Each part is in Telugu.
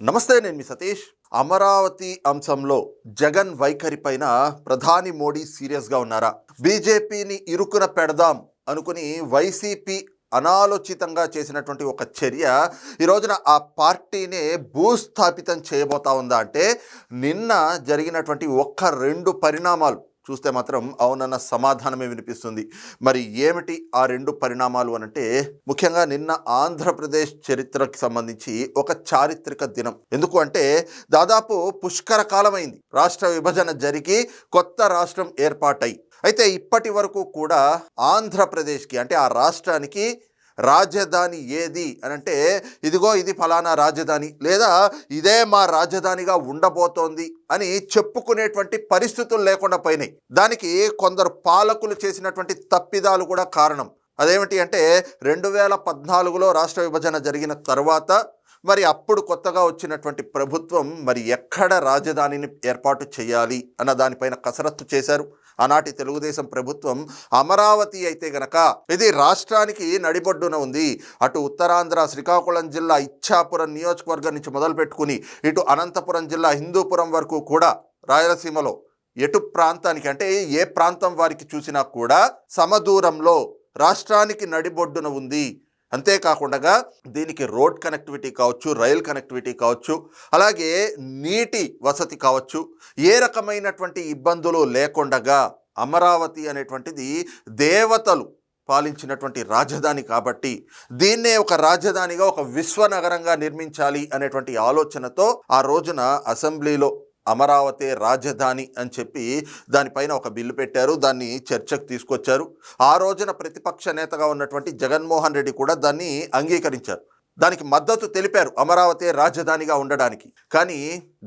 నమస్తే, నేను మీ సతీష్. అమరావతి అంశంలో జగన్ వైఖరి పైన ప్రధాని మోడీ సీరియస్గా ఉన్నారా? బీజేపీని ఇరుకున పెడదాం అనుకుని వైసీపీ అనాలోచితంగా చేసినటువంటి ఒక చర్య ఈ రోజున ఆ పార్టీనే భూస్థాపితం చేయబోతా ఉందా అంటే, నిన్న జరిగినటువంటి ఒక్క రెండు పరిణామాలు చూస్తే మాత్రం అవునన్న సమాధానమే వినిపిస్తుంది. మరి ఏమిటి ఆ రెండు పరిణామాలు అనంటే, ముఖ్యంగా నిన్న ఆంధ్రప్రదేశ్ చరిత్రకి సంబంధించి ఒక చారిత్రక దినం. ఎందుకు అంటే, దాదాపు పుష్కర కాలమైంది రాష్ట్ర విభజన జరిగి కొత్త రాష్ట్రం ఏర్పాటై. అయితే ఇప్పటి వరకు కూడా ఆంధ్రప్రదేశ్కి అంటే ఆ రాష్ట్రానికి రాజధాని ఏది అని అంటే, ఇదిగో ఇది ఫలానా రాజధాని లేదా ఇదే మా రాజధానిగా ఉండబోతోంది అని చెప్పుకునేటువంటి పరిస్థితులు లేకుండా పోయినాయి. దానికి కొందరు పాలకులు చేసినటువంటి తప్పిదాలు కూడా కారణం. అదేమిటి అంటే, 2014లో రాష్ట్ర విభజన జరిగిన తర్వాత మరి అప్పుడు కొత్తగా వచ్చినటువంటి ప్రభుత్వం మరి ఎక్కడ రాజధానిని ఏర్పాటు చేయాలి అన్న దానిపైన కసరత్తు చేశారు. ఆనాటి తెలుగుదేశం ప్రభుత్వం అమరావతి అయితే గనక ఇది రాష్ట్రానికి నడిబొడ్డున ఉంది. అటు ఉత్తరాంధ్ర శ్రీకాకుళం జిల్లా ఇచ్ఛాపురం నియోజకవర్గం నుంచి మొదలు పెట్టుకుని ఇటు అనంతపురం జిల్లా హిందూపురం వరకు కూడా రాయలసీమలో ఎటు ప్రాంతానికి అంటే ఏ ప్రాంతం వారికి చూసినా కూడా సమదూరంలో రాష్ట్రానికి నడిబొడ్డున ఉంది. అంతేకాకుండా దీనికి రోడ్ కనెక్టివిటీ కావచ్చు, రైల్ కనెక్టివిటీ కావచ్చు, అలాగే నీటి వసతి కావచ్చు, ఏ రకమైనటువంటి ఇబ్బందులు లేకుండగా అమరావతి అనేటువంటిది దేవతలు పాలించినటువంటి రాజధాని కాబట్టి దీన్నే ఒక రాజధానిగా ఒక విశ్వనగరంగా నిర్మించాలి అనేటువంటి ఆలోచనతో ఆ రోజున అసెంబ్లీలో అమరావతి రాజధాని అని చెప్పి దానిపైన ఒక బిల్లు పెట్టారు. దాన్ని చర్చకు తీసుకొచ్చారు. ఆ రోజున ప్రతిపక్ష నేతగా ఉన్నటువంటి జగన్మోహన్ రెడ్డి కూడా దాన్ని అంగీకరించారు. దానికి మద్దతు తెలిపారు అమరావతి రాజధానిగా ఉండడానికి. కానీ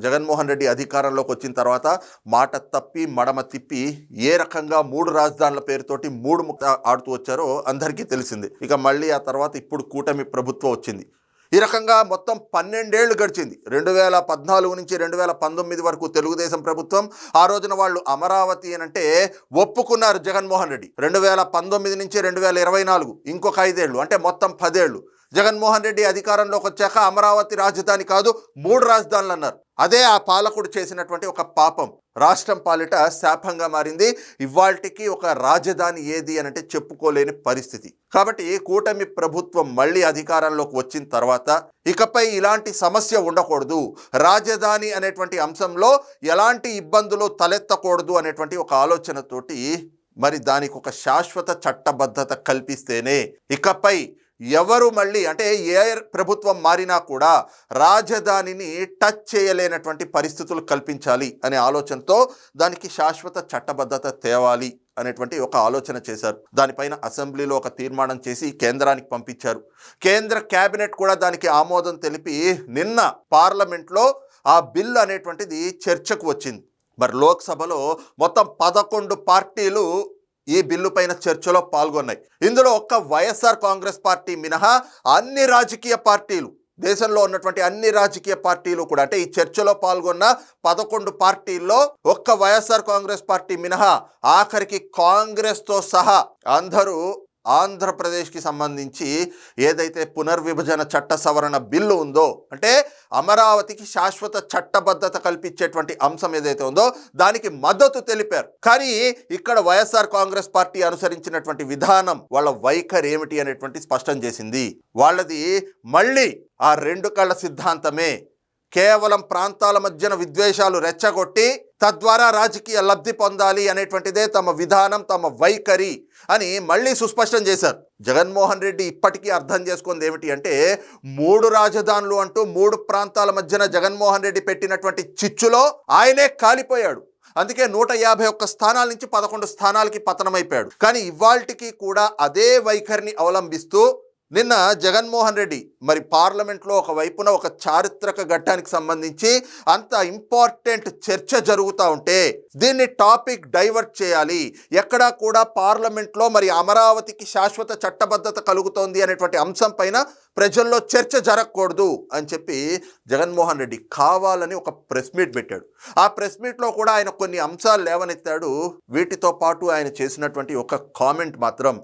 జగన్మోహన్ రెడ్డి అధికారంలోకి వచ్చిన తర్వాత మాట తప్పి మడమ తిప్పి ఏ రకంగా 3 రాజధానుల పేరుతోటి 3 ముక్క ఆడుతూ వచ్చారో అందరికీ తెలిసింది. ఇక మళ్ళీ ఆ తర్వాత ఇప్పుడు కూటమి ప్రభుత్వం వచ్చింది. ఈ రకంగా మొత్తం 12 ఏళ్ళు గడిచింది. 2014 నుంచి 2019 వరకు తెలుగుదేశం ప్రభుత్వం. ఆ రోజున వాళ్ళు అమరావతి అని అంటే ఒప్పుకున్నారు జగన్మోహన్ రెడ్డి. 2019 నుంచి 2024 ఇంకొక 5 ఏళ్ళు అంటే మొత్తం 10 ఏళ్ళు జగన్మోహన్ రెడ్డి అధికారంలోకి వచ్చాక అమరావతి రాజధాని కాదు 3 రాజధానులు అన్నారు. అదే ఆ పాలకుడు చేసినటువంటి ఒక పాపం రాష్ట్రం పాలిట శాపంగా మారింది. ఇవాల్టికి ఒక రాజధాని ఏది అని అంటే చెప్పుకోలేని పరిస్థితి. కాబట్టి కూటమి ప్రభుత్వం మళ్ళీ అధికారంలోకి వచ్చిన తర్వాత ఇకపై ఇలాంటి సమస్య ఉండకూడదు, రాజధాని అనేటువంటి అంశంలో ఎలాంటి ఇబ్బందులు తలెత్తకూడదు అనేటువంటి ఒక ఆలోచనతోటి మరి దానికి ఒక శాశ్వత చట్టబద్ధత కల్పిస్తేనే ఇకపై ఎవరు మళ్ళీ అంటే ఏ ప్రభుత్వం మారినా కూడా రాజధానిని టచ్ చేయలేనటువంటి పరిస్థితులు కల్పించాలి అనే ఆలోచనతో దానికి శాశ్వత చట్టబద్ధత తేవాలి అనేటువంటి ఒక ఆలోచన చేశారు. దానిపైన అసెంబ్లీలో ఒక తీర్మానం చేసి కేంద్రానికి పంపించారు. కేంద్ర కేబినెట్ కూడా దానికి ఆమోదం తెలిపి నిన్న పార్లమెంట్లో ఆ బిల్లు అనేటువంటిది చర్చకు వచ్చింది. మరి లోక్సభలో మొత్తం 11 పార్టీలు ఈ బిల్లు పైన చర్చలో పాల్గొన్నాయి. ఇందులో ఒక్క వైఎస్ఆర్ కాంగ్రెస్ పార్టీ మినహా అన్ని రాజకీయ పార్టీలు, దేశంలో ఉన్నటువంటి అన్ని రాజకీయ పార్టీలు కూడా అంటే ఈ చర్చలో పాల్గొన్న 11 పార్టీల్లో ఒక్క వైఎస్ఆర్ కాంగ్రెస్ పార్టీ మినహా ఆఖరికి కాంగ్రెస్తో సహా అందరూ ఆంధ్రప్రదేశ్కి సంబంధించి ఏదైతే పునర్విభజన చట్ట సవరణ బిల్లు ఉందో అంటే అమరావతికి శాశ్వత చట్టబద్ధత కల్పించేటువంటి అంశం ఏదైతే ఉందో దానికి మద్దతు తెలిపారు. కానీ ఇక్కడ వైఎస్ఆర్ కాంగ్రెస్ పార్టీ అనుసరించినటువంటి విధానం, వాళ్ళ వైఖరి ఏమిటి అనేటువంటి స్పష్టం చేసింది. వాళ్ళది మళ్ళీ ఆ 2 కళ్ళ సిద్ధాంతమే. కేవలం ప్రాంతాల మధ్యన విద్వేషాలు రెచ్చగొట్టి తద్వారా రాజకీయ లబ్ధి పొందాలి అనేటువంటిదే తమ విధానం, తమ వైఖరి అని మళ్ళీ సుస్పష్టం చేశారు. జగన్మోహన్ రెడ్డి ఇప్పటికీ అర్థం చేసుకుంది ఏమిటి అంటే, 3 రాజధానులు అంటూ 3 ప్రాంతాల మధ్యన జగన్మోహన్ రెడ్డి పెట్టినటువంటి చిచ్చులో ఆయనే కాలిపోయాడు. అందుకే 151 స్థానాల నుంచి 11 స్థానాలకి పతనమైపోయాడు. కానీ ఇవాల్టికి కూడా అదే వైఖరిని అవలంబిస్తూ నిన్న జగన్మోహన్ రెడ్డి మరి పార్లమెంట్లో ఒకవైపున ఒక చారిత్రక ఘట్టానికి సంబంధించి అంత ఇంపార్టెంట్ చర్చ జరుగుతూ ఉంటే దీన్ని టాపిక్ డైవర్ట్ చేయాలి, ఎక్కడా కూడా పార్లమెంట్లో మరి అమరావతికి శాశ్వత చట్టబద్ధత కలుగుతోంది అనేటువంటి అంశం పైన ప్రజల్లో చర్చ జరగకూడదు అని చెప్పి జగన్మోహన్ రెడ్డి కావాలని ఒక ప్రెస్ మీట్ పెట్టాడు. ఆ ప్రెస్ మీట్లో కూడా ఆయన కొన్ని అంశాలు లేవనెత్తాడు. వీటితో పాటు ఆయన చేసినటువంటి ఒక కామెంట్ మాత్రం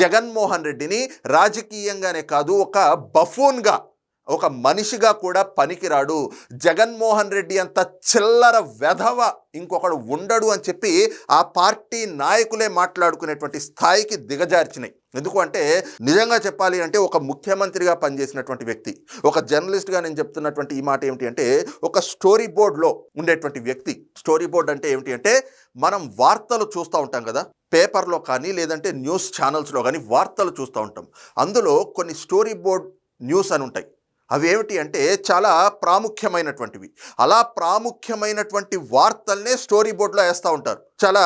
జగన్మోహన్ రెడ్డిని రాజకీయంగానే కాదు ఒక బఫూన్గా, ఒక మనిషిగా కూడా పనికిరాడు, జగన్మోహన్ రెడ్డి అంత చిల్లర వెధవ ఇంకొకడు ఉండడు అని చెప్పి ఆ పార్టీ నాయకులే మాట్లాడుకునేటువంటి స్థాయికి దిగజార్చినాయి. ఎందుకు అంటే నిజంగా చెప్పాలి అంటే ఒక ముఖ్యమంత్రిగా పనిచేసినటువంటి వ్యక్తి, ఒక జర్నలిస్ట్గా నేను చెప్తున్నటువంటి ఈ మాట ఏమిటి అంటే, ఒక స్టోరీ బోర్డ్లో ఉండేటువంటి వ్యక్తి. స్టోరీ బోర్డ్ అంటే ఏమిటి అంటే, మనం వార్తలు చూస్తూ ఉంటాం కదా, పేపర్లో కానీ లేదంటే న్యూస్ ఛానల్స్లో కానీ వార్తలు చూస్తూ ఉంటాం. అందులో కొన్ని స్టోరీ బోర్డ్ న్యూస్ అని ఉంటాయి. అవి ఏమిటి అంటే చాలా ప్రాముఖ్యమైనటువంటివి. అలా ప్రాముఖ్యమైనటువంటి వార్తల్నే స్టోరీ బోర్డులో వేస్తూ ఉంటారు. చాలా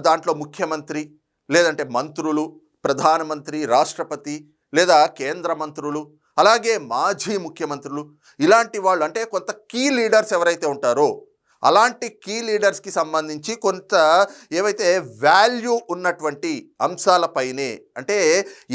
దాంట్లో ముఖ్యమంత్రి లేదంటే మంత్రులు, ప్రధానమంత్రి, రాష్ట్రపతి లేదా కేంద్ర మంత్రులు, అలాగే మాజీ ముఖ్యమంత్రులు, ఇలాంటి వాళ్ళు అంటే కొంత కీ లీడర్స్ ఎవరైతే ఉంటారో అలాంటి కీ లీడర్స్కి సంబంధించి కొంత ఏవైతే వాల్యూ ఉన్నటువంటి అంశాలపైనే, అంటే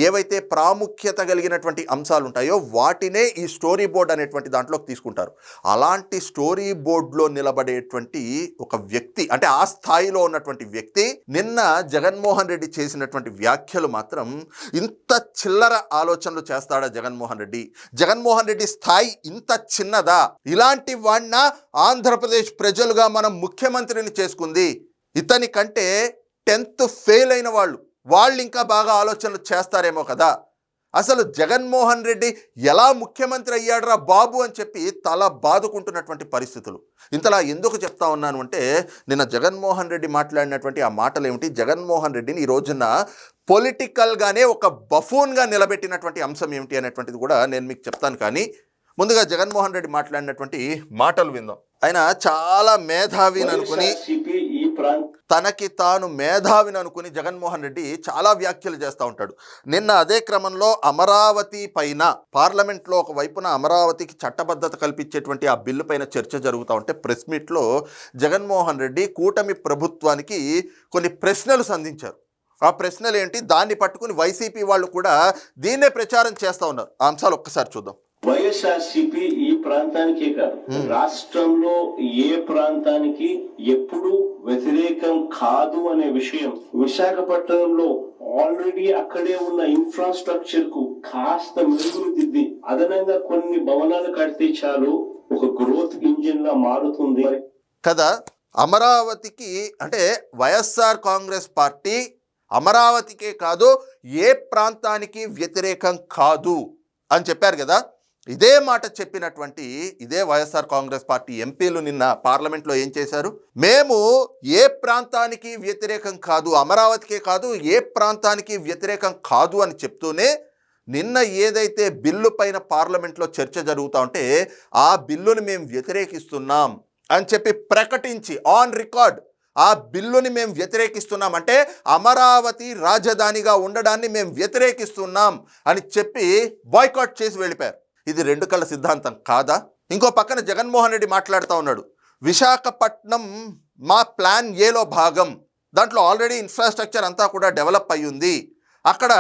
ఏవైతే ప్రాముఖ్యత కలిగినటువంటి అంశాలు ఉంటాయో వాటినే ఈ స్టోరీ బోర్డ్ అనేటువంటి దాంట్లోకి తీసుకుంటారు. అలాంటి స్టోరీ బోర్డులో నిలబడేటువంటి ఒక వ్యక్తి, అంటే ఆ స్థాయిలో ఉన్నటువంటి వ్యక్తి నిన్న జగన్మోహన్ రెడ్డి చేసినటువంటి వ్యాఖ్యలు మాత్రం, ఇంత చిల్లర ఆలోచనలు చేస్తాడా జగన్మోహన్ రెడ్డి? జగన్మోహన్ రెడ్డి స్థాయి ఇంత చిన్నదా? ఇలాంటి వాడిన ఆంధ్రప్రదేశ్ ప్రజలుగా మనం ముఖ్యమంత్రిని చేసుకుంది. ఇతని కంటే 10th ఫెయిల్ అయిన వాళ్ళు ఇంకా బాగా ఆలోచనలు చేస్తారేమో కదా. అసలు జగన్మోహన్ రెడ్డి ఎలా ముఖ్యమంత్రి అయ్యాడురా బాబు అని చెప్పి తల బాదుకుంటున్నటువంటి పరిస్థితులు. ఇంతలా ఎందుకు చెప్తా ఉన్నాను అంటే, నిన్న జగన్మోహన్ రెడ్డి మాట్లాడినటువంటి ఆ మాటలు ఏమిటి, జగన్మోహన్ రెడ్డిని ఈ రోజున పొలిటికల్గానే ఒక బఫూన్గా నిలబెట్టినటువంటి అంశం ఏమిటి అనేటువంటిది కూడా నేను మీకు చెప్తాను. కానీ ముందుగా జగన్మోహన్ రెడ్డి మాట్లాడినటువంటి మాటలు విందాం. ఆయన చాలా మేధావిని అనుకుని, తనకి తాను మేధావిని అనుకుని జగన్మోహన్ రెడ్డి చాలా వ్యాఖ్యలు చేస్తూ ఉంటాడు. నిన్న అదే క్రమంలో అమరావతి పైన పార్లమెంట్లో ఒకవైపున అమరావతికి చట్టబద్ధత కల్పించేటువంటి ఆ బిల్లు పైన చర్చ జరుగుతూ ఉంటే ప్రెస్ మీట్లో జగన్మోహన్ రెడ్డి కూటమి ప్రభుత్వానికి కొన్ని ప్రశ్నలు సంధించారు. ఆ ప్రశ్నలు ఏంటి, దాన్ని పట్టుకుని వైసీపీ వాళ్ళు కూడా దీన్నే ప్రచారం చేస్తూ ఉన్నారు. ఆ అంశాలు ఒక్కసారి చూద్దాం. వైఎస్ఆర్సీపీ ఈ ప్రాంతానికే కాదు, రాష్ట్రంలో ఏ ప్రాంతానికి ఎప్పుడు వ్యతిరేకం కాదు అనే విషయం విశాఖపట్నంలో ఆల్రెడీ అక్కడే ఉన్న ఇన్ఫ్రాస్ట్రక్చర్ కు కాస్త మెరుగులు దిద్ది అదనంగా కొన్ని భవనాలు కడితే చాలు ఒక గ్రోత్ ఇంజిన్ లా మారుతుంది కదా. అమరావతికి అంటే వైఎస్ఆర్ కాంగ్రెస్ పార్టీ అమరావతికే కాదు ఏ ప్రాంతానికి వ్యతిరేకం కాదు అని చెప్పారు కదా. ఇదే మాట చెప్పినటువంటి ఇదే వైఎస్ఆర్ కాంగ్రెస్ పార్టీ ఎంపీలు నిన్న పార్లమెంట్లో ఏం చేశారు, మేము ఏ ప్రాంతానికి వ్యతిరేకం కాదు, అమరావతికే కాదు ఏ ప్రాంతానికి వ్యతిరేకం కాదు అని చెప్తూనే నిన్న ఏదైతే బిల్లు పైన పార్లమెంట్లో చర్చ జరుగుతూ ఉంటే ఆ బిల్లుని మేము వ్యతిరేకిస్తున్నాం అని చెప్పి ప్రకటించి ఆన్ రికార్డ్ ఆ బిల్లుని మేము వ్యతిరేకిస్తున్నాం, అంటే అమరావతి రాజధానిగా ఉండడాన్ని మేము వ్యతిరేకిస్తున్నాం అని చెప్పి బాయ్కాట్ చేసి వెళ్ళిపోయారు. ఇది రెండు కళ్ళ సిద్ధాంతం కాదా? ఇంకో పక్కన జగన్మోహన్ రెడ్డి మాట్లాడుతూ ఉన్నాడు, విశాఖపట్నం మా ప్లాన్ ఏలో భాగం, దాంట్లో ఆల్రెడీ ఇన్ఫ్రాస్ట్రక్చర్ అంతా కూడా డెవలప్ అయ్యింది, అక్కడ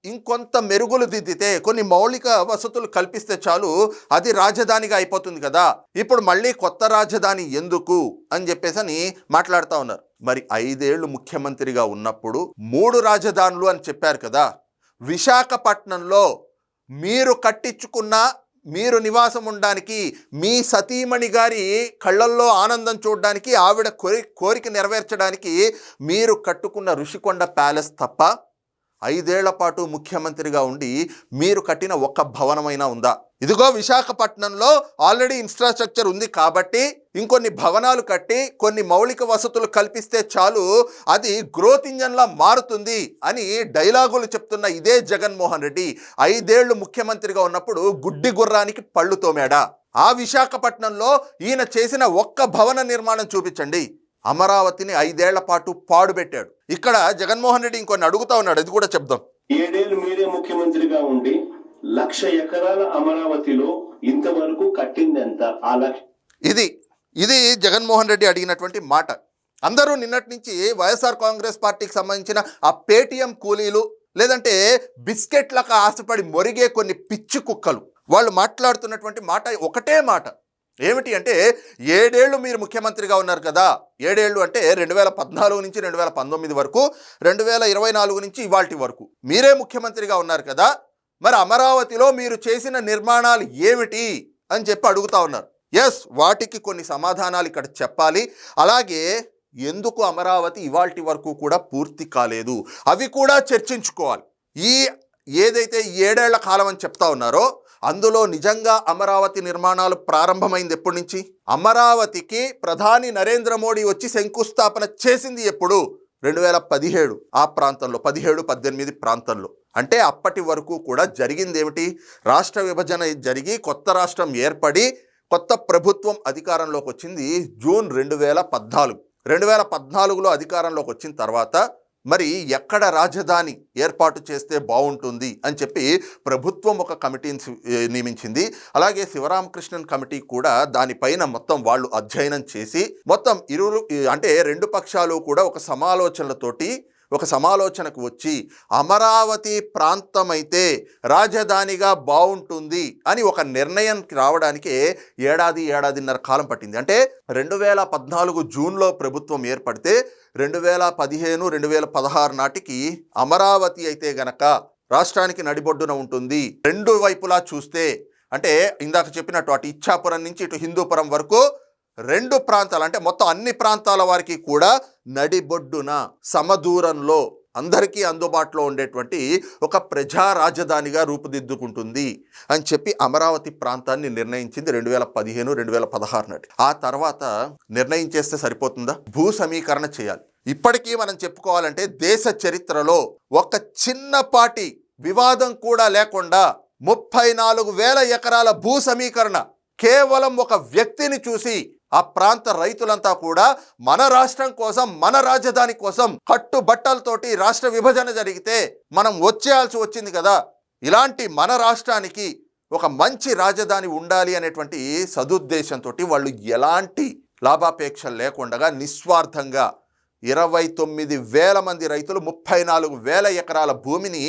ఇంకొంత మెరుగులు దిద్దితే కొన్ని మౌలిక వసతులు కల్పిస్తే చాలు అది రాజధానిగా అయిపోతుంది కదా, ఇప్పుడు మళ్ళీ కొత్త రాజధాని ఎందుకు అని చెప్పేసి మాట్లాడుతూ ఉన్నారు. మరి 5 ఏళ్ళు ముఖ్యమంత్రిగా ఉన్నప్పుడు 3 రాజధానులు అని చెప్పారు కదా. విశాఖపట్నంలో మీరు కట్టించుకున్న, మీరు నివాసం ఉండడానికి, మీ సతీమణి గారి కళ్ళల్లో ఆనందం చూడడానికి, ఆవిడ కోరిక నెరవేర్చడానికి మీరు కట్టుకున్న ఋషికొండ ప్యాలెస్ తప్ప 5 ఏళ్ల పాటు ముఖ్యమంత్రిగా ఉండి మీరు కట్టిన ఒక్క భవనమైనా ఉందా? ఇదిగో విశాఖపట్నంలో ఆల్రెడీ ఇన్ఫ్రాస్ట్రక్చర్ ఉంది కాబట్టి ఇంకొన్ని భవనాలు కట్టి కొన్ని మౌలిక వసతులు కల్పిస్తే చాలు అది గ్రోత్ ఇంజన్లా మారుతుంది అని డైలాగులు చెప్తున్న ఇదే జగన్మోహన్ రెడ్డి 5 ఏళ్లు ముఖ్యమంత్రిగా ఉన్నప్పుడు గుడ్డి గుర్రానికి పళ్ళు తోమాడా? ఆ విశాఖపట్నంలో ఈయన చేసిన ఒక్క భవన నిర్మాణం చూపించండి. అమరావతిని 5 ఏళ్ల పాటు పాడుపెట్టాడు. ఇక్కడ జగన్మోహన్ రెడ్డి ఇంకొన్ని అడుగుతా ఉన్నాడు, అది కూడా చెప్దాం. 7 ఏళ్ళు మీరే ముఖ్యమంత్రిగా ఉండి 1,00,000 ఎకరాల అమరావతిలో ఇంతవరకు కట్టింది ఎంత? ఇది జగన్మోహన్ రెడ్డి అడిగినటువంటి మాట. అందరూ నిన్నటి నుంచి వైఎస్ఆర్ కాంగ్రెస్ పార్టీకి సంబంధించిన ఆ పేటీఎం కూలీలు లేదంటే బిస్కెట్లకు ఆశపడి మొరిగే కొన్ని పిచ్చి కుక్కలు వాళ్ళు మాట్లాడుతున్నటువంటి మాట ఒకటే మాట. ఏమిటి అంటే 7 ఏళ్ళు మీరు ముఖ్యమంత్రిగా ఉన్నారు కదా, 7 ఏళ్ళు అంటే 2014 నుంచి 2019 వరకు, 2024 నుంచి ఇవాల్టి వరకు మీరే ముఖ్యమంత్రిగా ఉన్నారు కదా, మరి అమరావతిలో మీరు చేసిన నిర్మాణాలు ఏమిటి అని చెప్పి అడుగుతా ఉన్నారు. ఎస్, వాటికి కొన్ని సమాధానాలు ఇక్కడ చెప్పాలి. అలాగే ఎందుకు అమరావతి ఇవాల్టి వరకు కూడా పూర్తి కాలేదు అవి కూడా చర్చించుకోవాలి. ఈ ఏదైతే 7 ఏళ్ల కాలం అని చెప్తా ఉన్నారో అందులో నిజంగా అమరావతి నిర్మాణాలు ప్రారంభమైంది ఎప్పటి నుంచి? అమరావతికి ప్రధాని నరేంద్ర మోడీ వచ్చి శంకుస్థాపన చేసింది ఎప్పుడు? 2017 ఆ ప్రాంతంలో, 17-18 ప్రాంతంలో. అంటే అప్పటి వరకు కూడా జరిగింది ఏమిటి? రాష్ట్ర విభజన జరిగి కొత్త రాష్ట్రం ఏర్పడి కొత్త ప్రభుత్వం అధికారంలోకి వచ్చింది జూన్ 2014. 2014లో అధికారంలోకి వచ్చిన తర్వాత మరి ఎక్కడ రాజధాని ఏర్పాటు చేస్తే బాగుంటుంది అని చెప్పి ప్రభుత్వం ఒక కమిటీని నియమించింది. అలాగే శివరామకృష్ణన్ కమిటీ కూడా దానిపైన మొత్తం వాళ్ళు అధ్యయనం చేసి మొత్తం రెండు పక్షాలు కూడా ఒక సమాలోచనకు వచ్చి అమరావతి ప్రాంతం అయితే రాజధానిగా బాగుంటుంది అని ఒక నిర్ణయానికి రావడానికి ఏడాదిన్నర కాలం పట్టింది. అంటే 2014 జూన్లో ప్రభుత్వం ఏర్పడితే 2015-2016 నాటికి అమరావతి అయితే గనక రాష్ట్రానికి నడిబొడ్డున ఉంటుంది. రెండు వైపులా చూస్తే అంటే ఇందాక చెప్పినట్టు అటు ఇచ్చాపురం నుంచి ఇటు హిందూపురం వరకు 2 ప్రాంతాలు అంటే మొత్తం అన్ని ప్రాంతాల వారికి కూడా నడిబొడ్డున సమదూరంలో అందరికీ అందుబాటులో ఉండేటువంటి ఒక ప్రజా రాజధానిగా రూపుదిద్దుకుంటుంది అని చెప్పి అమరావతి ప్రాంతాన్ని నిర్ణయించింది 2015-2016 నాటి. ఆ తర్వాత నిర్ణయించేస్తే సరిపోతుందా? భూ సమీకరణ చేయాలి. ఇప్పటికీ మనం చెప్పుకోవాలంటే దేశ చరిత్రలో ఒక చిన్నపాటి వివాదం కూడా లేకుండా 34,000 ఎకరాల భూ సమీకరణ కేవలం ఒక వ్యక్తిని చూసి ఆ ప్రాంత రైతులంతా కూడా మన రాష్ట్రం కోసం, మన రాజధాని కోసం కట్టుబట్టలతోటి రాష్ట్ర విభజన జరిగితే మనం వచ్చేయాల్సి వచ్చింది కదా, ఇలాంటి మన రాష్ట్రానికి ఒక మంచి రాజధాని ఉండాలి అనేటువంటి సదుద్దేశంతో వాళ్ళు ఎలాంటి లాభాపేక్ష లేకుండా నిస్వార్థంగా 29,000 మంది రైతులు 34,000 ఎకరాల భూమిని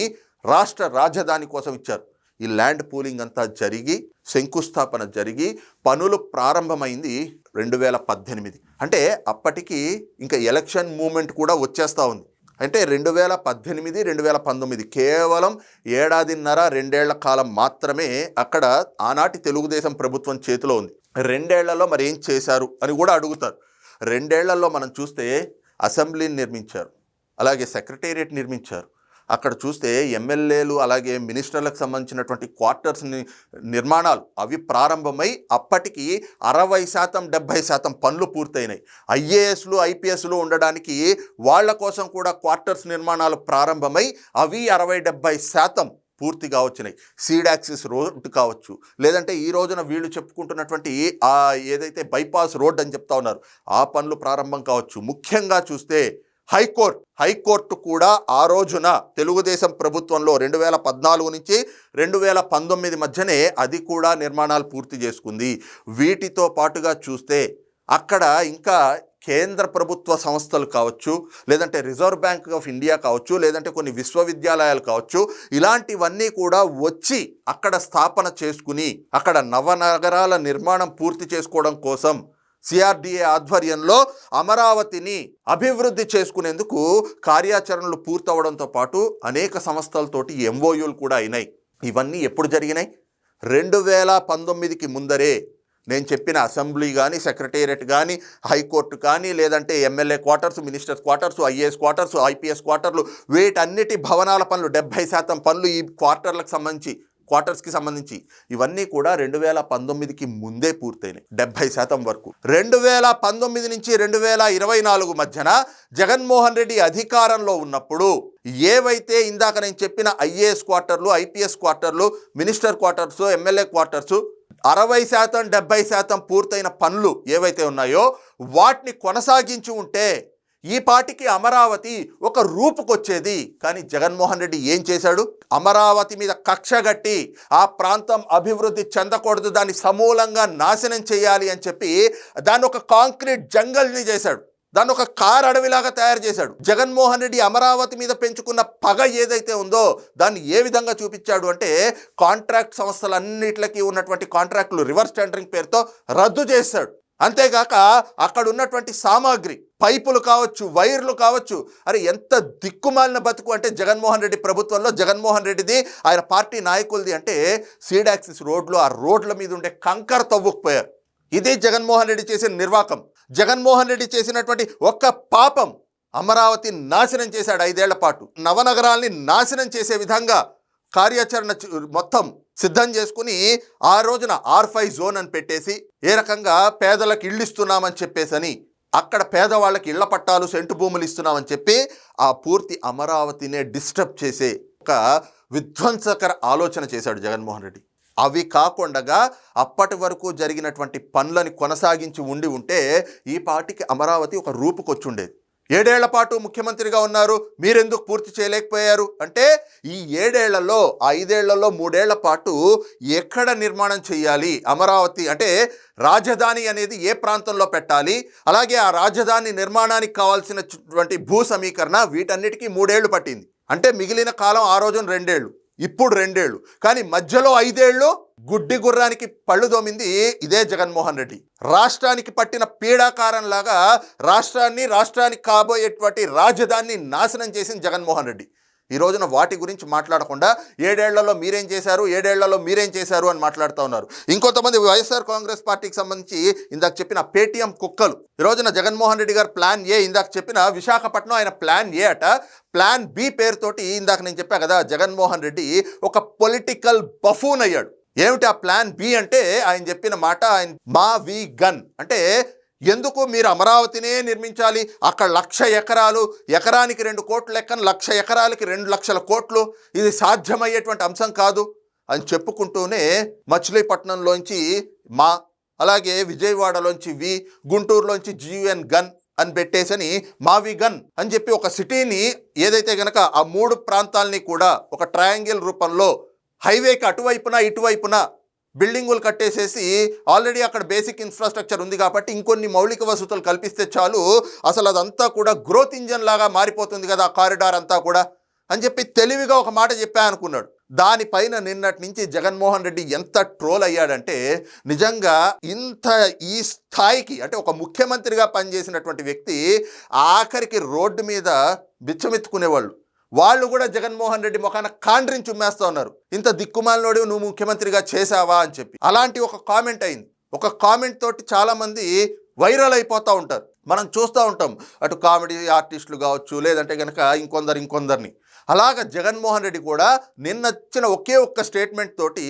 రాష్ట్ర రాజధాని కోసం ఇచ్చారు. ఈ ల్యాండ్ పూలింగ్ అంతా జరిగి శంకుస్థాపన జరిగి పనులు ప్రారంభమైంది 2018. అంటే అప్పటికి ఇంకా ఎలక్షన్ మూమెంట్ కూడా వచ్చేస్తూ ఉంది. అంటే 2018-2019 కేవలం 1.5-2 ఏళ్ల కాలం మాత్రమే అక్కడ ఆనాటి తెలుగుదేశం ప్రభుత్వం చేతిలో ఉంది. 2 ఏళ్లలో మరి ఏం చేశారు అని కూడా అడుగుతారు. 2 ఏళ్లలో మనం చూస్తే అసెంబ్లీని నిర్మించారు, అలాగే సెక్రటేరియట్ నిర్మించారు. అక్కడ చూస్తే ఎమ్మెల్యేలు అలాగే మినిస్టర్లకు సంబంధించినటువంటి క్వార్టర్స్ నిర్మాణాలు అవి ప్రారంభమై అప్పటికి 60%-70% పనులు పూర్తయినాయి. ఐఏఎస్లు ఐపీఎస్లు ఉండడానికి వాళ్ళ కోసం కూడా క్వార్టర్స్ నిర్మాణాలు ప్రారంభమై అవి 60-70% పూర్తిగా వచ్చినాయి. సీడాక్సిస్ రోడ్ కావచ్చు, లేదంటే ఈ రోజున వీళ్ళు చెప్పుకుంటున్నటువంటి ఏదైతే బైపాస్ రోడ్ అని చెప్తా ఉన్నారు ఆ పనులు ప్రారంభం కావచ్చు. ముఖ్యంగా చూస్తే హైకోర్టు కూడా ఆ రోజున తెలుగుదేశం ప్రభుత్వంలో 2014 నుంచి 2019 మధ్యనే అది కూడా నిర్మాణాలు పూర్తి చేసుకుంది. వీటితో పాటుగా చూస్తే అక్కడ ఇంకా కేంద్ర ప్రభుత్వ సంస్థలు కావచ్చు, లేదంటే రిజర్వ్ బ్యాంక్ ఆఫ్ ఇండియా కావచ్చు, లేదంటే కొన్ని విశ్వవిద్యాలయాలు కావచ్చు, ఇలాంటివన్నీ కూడా వచ్చి అక్కడ స్థాపన చేసుకుని అక్కడ నవనగరాల నిర్మాణం పూర్తి చేసుకోవడం కోసం సిఆర్డిఏ ఆధ్వర్యంలో అమరావతిని అభివృద్ధి చేసుకునేందుకు కార్యాచరణలు పూర్తవడంతో పాటు అనేక సంస్థలతోటి ఎంఓయూలు కూడా అయినాయి. ఇవన్నీ ఎప్పుడు జరిగినాయి? 2019కి ముందరే. నేను చెప్పిన అసెంబ్లీ కానీ, సెక్రటేరియట్ కానీ, హైకోర్టు కానీ, లేదంటే MLA quarters, ministers quarters, IAS quarters, IPS క్వార్టర్లు, వీటన్నిటి భవనాల పనులు 70% పనులు ఈ క్వార్టర్స్కి సంబంధించి ఇవన్నీ కూడా 2019కి ముందే పూర్తయినాయి 70% వరకు. 2019 నుంచి 2024 మధ్యన జగన్మోహన్ రెడ్డి అధికారంలో ఉన్నప్పుడు ఏవైతే ఇందాక నేను చెప్పిన ఐఏఎస్ క్వార్టర్లు, ఐపీఎస్ క్వార్టర్లు, మినిస్టర్ క్వార్టర్స్, ఎమ్మెల్యే క్వార్టర్స్ 60%-70% పూర్తయిన పనులు ఏవైతే ఉన్నాయో వాటిని కొనసాగించి ఉంటే ఈ పాటికి అమరావతి ఒక రూపుకొచ్చేది. కానీ జగన్మోహన్ రెడ్డి ఏం చేశాడు? అమరావతి మీద కక్ష గట్టి ఆ ప్రాంతం అభివృద్ధి చెందకూడదు, దాన్ని సమూలంగా నాశనం చేయాలి అని చెప్పి దాన్ని ఒక కాంక్రీట్ జంగల్ని చేశాడు, దాన్ని ఒక కార్ అడవిలాగా తయారు చేశాడు. జగన్మోహన్ రెడ్డి అమరావతి మీద పెంచుకున్న పగ ఏదైతే ఉందో దాన్ని ఏ విధంగా చూపించాడు అంటే కాంట్రాక్ట్ సంస్థలన్నిటికీ ఉన్నటువంటి కాంట్రాక్టులు రివర్స్ టెండరింగ్ పేరుతో రద్దు చేశాడు. అంతేగాక అక్కడ ఉన్నటువంటి సామాగ్రి, పైపులు కావచ్చు, వైర్లు కావచ్చు, అరే ఎంత దిక్కుమాలిన బతుకు అంటే జగన్మోహన్ రెడ్డి ప్రభుత్వంలో, జగన్మోహన్ రెడ్డిది, ఆయన పార్టీ నాయకులది అంటే సీడాక్సిస్ రోడ్లు, ఆ రోడ్ల మీద ఉండే కంకర తవ్వుకుపోయారు. ఇది జగన్మోహన్ రెడ్డి చేసిన నిర్వాకం. జగన్మోహన్ రెడ్డి చేసినటువంటి ఒక్క పాపం, అమరావతి నాశనం చేశాడు 5 ఏళ్ల పాటు. నవనగరాల్ని నాశనం చేసే విధంగా కార్యాచరణ మొత్తం సిద్ధం చేసుకుని ఆ రోజున R5 జోన్ అని పెట్టేసి ఏ రకంగా పేదలకు ఇళ్ళు ఇస్తున్నామని చెప్పేసని, అక్కడ పేదవాళ్ళకి ఇళ్ల పట్టాలు, సెంటు భూములు ఇస్తున్నామని చెప్పి ఆ పూర్తి అమరావతినే డిస్టర్బ్ చేసే ఒక విధ్వంసకర ఆలోచన చేశాడు జగన్మోహన్ రెడ్డి. అవి కాకుండా అప్పటి వరకు జరిగినటువంటి పనులని కొనసాగించి ఉంటే ఈ పార్టీకి అమరావతి ఒక రూపుకొచ్చుండేది. 7 ఏళ్ల పాటు ముఖ్యమంత్రిగా ఉన్నారు, మీరెందుకు పూర్తి చేయలేకపోయారు అంటే, ఈ 7 ఏళ్లలో, 5 ఏళ్లలో 3 ఏళ్ల పాటు ఎక్కడ నిర్మాణం చేయాలి, అమరావతి అంటే రాజధాని అనేది ఏ ప్రాంతంలో పెట్టాలి, అలాగే ఆ రాజధాని నిర్మాణానికి కావాల్సినటువంటి భూ సమీకరణ, వీటన్నిటికీ 3 ఏళ్లు పట్టింది. అంటే మిగిలిన కాలం ఆ రోజున 2 ఏళ్ళు, ఇప్పుడు 2 ఏళ్ళు, కానీ మధ్యలో 5 ఏళ్ళు గుడ్డి గుర్రానికి పళ్ళు దోమింది ఇదే జగన్మోహన్ రెడ్డి. రాష్ట్రానికి పట్టిన పీడాకారంలాగా రాష్ట్రానికి కాబోయేటువంటి రాజధానిని నాశనం చేసింది జగన్మోహన్ రెడ్డి. ఈ రోజున వాటి గురించి మాట్లాడకుండా 7 ఏళ్లలో మీరేం చేశారు, 7 ఏళ్లలో మీరేం చేశారు అని మాట్లాడుతూ ఉన్నారు. ఇంకొంతమంది వైఎస్ఆర్ కాంగ్రెస్ పార్టీకి సంబంధించి ఇందాక చెప్పిన పేటీఎం కుక్కలు, ఈ రోజున జగన్మోహన్ రెడ్డి గారు ప్లాన్ ఏ, ఇందాక చెప్పిన విశాఖపట్నం ఆయన ప్లాన్ ఏ అట, ప్లాన్ బి పేరుతోటి ఇందాక నేను చెప్పా కదా, జగన్మోహన్ రెడ్డి ఒక పొలిటికల్ బఫూన్ అయ్యాడు. ఏమిటి ఆ ప్లాన్ బి అంటే, ఆయన చెప్పిన మాట, ఆయన మా వి గన్ అంటే, ఎందుకు మీరు అమరావతినే నిర్మించాలి, అక్కడ 1,00,000 ఎకరాలు, ఎకరానికి 2 కోట్ల లెక్కన 1,00,000 ఎకరాలకి 2 లక్షల కోట్లు, ఇది సాధ్యమయ్యేటువంటి అంశం కాదు అని చెప్పుకుంటూనే మచిలీపట్నంలోంచి మా, అలాగే విజయవాడలోంచి వి, గుంటూరులోంచి GUN గన్ అని పెట్టేసని మావి గన్ అని చెప్పి ఒక సిటీని, ఏదైతే గనక ఆ 3 ప్రాంతాలని కూడా ఒక ట్రయాంగిల్ రూపంలో హైవేకి అటువైపున ఇటువైపున బిల్డింగులు కట్టేసేసి, ఆల్రెడీ అక్కడ బేసిక్ ఇన్ఫ్రాస్ట్రక్చర్ ఉంది కాబట్టి ఇంకొన్ని మౌలిక వసతులు కల్పిస్తే చాలు, అసలు అదంతా కూడా గ్రోత్ ఇంజన్ లాగా మారిపోతుంది కదా ఆ కారిడార్ అంతా కూడా అని చెప్పి తెలివిగా ఒక మాట చెప్పా అనుకున్నాడు. దానిపైన నిన్నటి నుంచి జగన్మోహన్ రెడ్డి ఎంత ట్రోల్ అయ్యాడంటే, నిజంగా ఇంత ఈ స్థాయికి అంటే ఒక ముఖ్యమంత్రిగా పనిచేసినటువంటి వ్యక్తి ఆఖరికి రోడ్డు మీద బిచ్చమెత్తుకునేవాళ్ళు, వాళ్ళు కూడా జగన్మోహన్ రెడ్డి ముఖాన కాండ్రించి ఉమ్మేస్తూ ఉన్నారు, ఇంత దిక్కుమాలినోడు నువ్వు ముఖ్యమంత్రిగా చేశావా అని చెప్పి. అలాంటి ఒక కామెంట్ అయింది. ఒక కామెంట్ తోటి చాలామంది వైరల్ అయిపోతూ ఉంటారు, మనం చూస్తూ ఉంటాం. అటు కామెడీ ఆర్టిస్టులు కావచ్చు, లేదంటే కనుక ఇంకొందరిని. అలాగ జగన్మోహన్ రెడ్డి కూడా నిన్నొచ్చిన ఒకే ఒక్క స్టేట్మెంట్ తోటి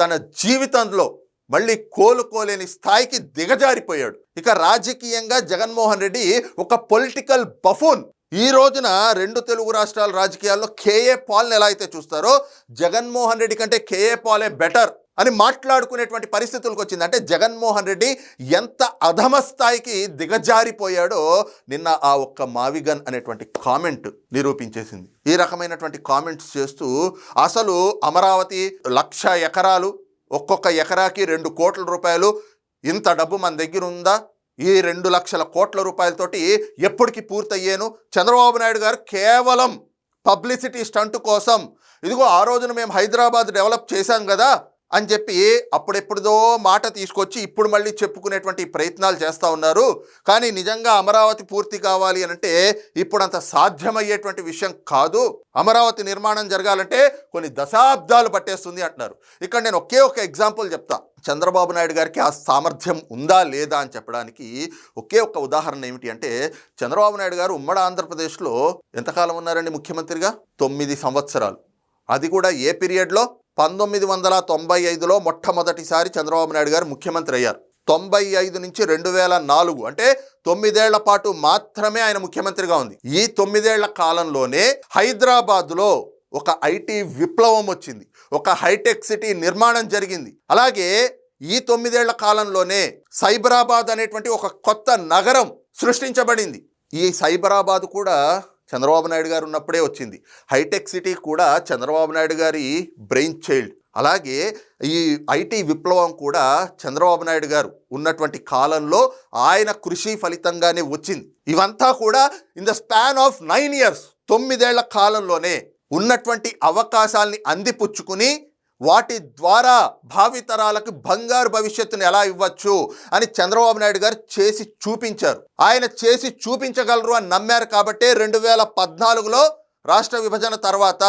తన జీవితంలో మళ్ళీ కోలుకోలేని స్థాయికి దిగజారిపోయాడు. ఇక రాజకీయంగా జగన్మోహన్ రెడ్డి ఒక పొలిటికల్ బఫూన్. ఈ రోజున 2 తెలుగు రాష్ట్రాల రాజకీయాల్లో కేఏ పాల్ని ఎలా అయితే చూస్తారో, జగన్మోహన్ రెడ్డి కంటే కేఏ పాలే బెటర్ అని మాట్లాడుకునేటువంటి పరిస్థితులకు వచ్చింది. అంటే జగన్మోహన్ రెడ్డి ఎంత అధమ స్థాయికి దిగజారిపోయాడో నిన్న ఆ ఒక్క మావిగన్ అనేటువంటి కామెంట్ నిరూపించేసింది. ఈ రకమైనటువంటి కామెంట్స్ చేస్తూ అసలు అమరావతి 1,00,000 ఎకరాలు, ఒక్కొక్క ఎకరాకి 2 కోట్ల రూపాయలు, ఇంత డబ్బు మన దగ్గర ఉందా, ఈ 2 లక్షల కోట్ల రూపాయలతోటి ఎప్పటికి పూర్తయ్యేను, చంద్రబాబు నాయుడు గారు కేవలం పబ్లిసిటీ స్టంట్ కోసం, ఇదిగో ఆ రోజున మేము హైదరాబాద్ డెవలప్ చేశాం కదా అని చెప్పి అప్పుడెప్పుడుదో మాట తీసుకొచ్చి ఇప్పుడు మళ్ళీ చెప్పుకునేటువంటి ప్రయత్నాలు చేస్తూ ఉన్నారు. కానీ నిజంగా అమరావతి పూర్తి కావాలి అంటే ఇప్పుడు అంత సాధ్యమయ్యేటువంటి విషయం కాదు. అమరావతి నిర్మాణం జరగాలంటే కొన్ని దశాబ్దాలు పట్టేస్తుంది అంటున్నారు. ఇక్కడ నేను ఒకే ఒక ఎగ్జాంపుల్ చెప్తా. చంద్రబాబు నాయుడు గారికి ఆ సామర్థ్యం ఉందా లేదా అని చెప్పడానికి ఒకే ఒక్క ఉదాహరణ ఏమిటి అంటే, చంద్రబాబు నాయుడు గారు ఉమ్మడి ఆంధ్రప్రదేశ్లో ఎంతకాలం ఉన్నారండి ముఖ్యమంత్రిగా? 9 సంవత్సరాలు. అది కూడా ఏ పీరియడ్లో? 1995లో మొట్టమొదటిసారి చంద్రబాబు నాయుడు గారు ముఖ్యమంత్రి అయ్యారు. 95 నుంచి 2004 అంటే 9 ఏళ్ల పాటు మాత్రమే ఆయన ముఖ్యమంత్రిగా ఉంది. ఈ 9 ఏళ్ల కాలంలోనే హైదరాబాద్లో ఒక ఐటీ విప్లవం వచ్చింది, ఒక హైటెక్ సిటీ నిర్మాణం జరిగింది. అలాగే ఈ 9 ఏళ్ల కాలంలోనే సైబరాబాద్ అనేటువంటి ఒక కొత్త నగరం సృష్టించబడింది. ఈ సైబరాబాద్ కూడా చంద్రబాబు నాయుడు గారు ఉన్నప్పుడే వచ్చింది. హైటెక్ సిటీ కూడా చంద్రబాబు నాయుడు గారి బ్రెయిన్ చైల్డ్. అలాగే ఈ ఐటీ విప్లవం కూడా చంద్రబాబు నాయుడు గారు ఉన్నటువంటి కాలంలో ఆయన కృషి ఫలితంగానే వచ్చింది. ఇవంతా కూడా in the span of 9 years, 9 ఏళ్ల కాలంలోనే ఉన్నటువంటి అవకాశాలని అందిపుచ్చుకుని వాటి ద్వారా భావితరాలకు బంగారు భవిష్యత్తును ఎలా ఇవ్వచ్చు అని చంద్రబాబు నాయుడు గారు చేసి చూపించారు. ఆయన చేసి చూపించగలరు అని నమ్మారు కాబట్టే 2014లో రాష్ట్ర విభజన తర్వాత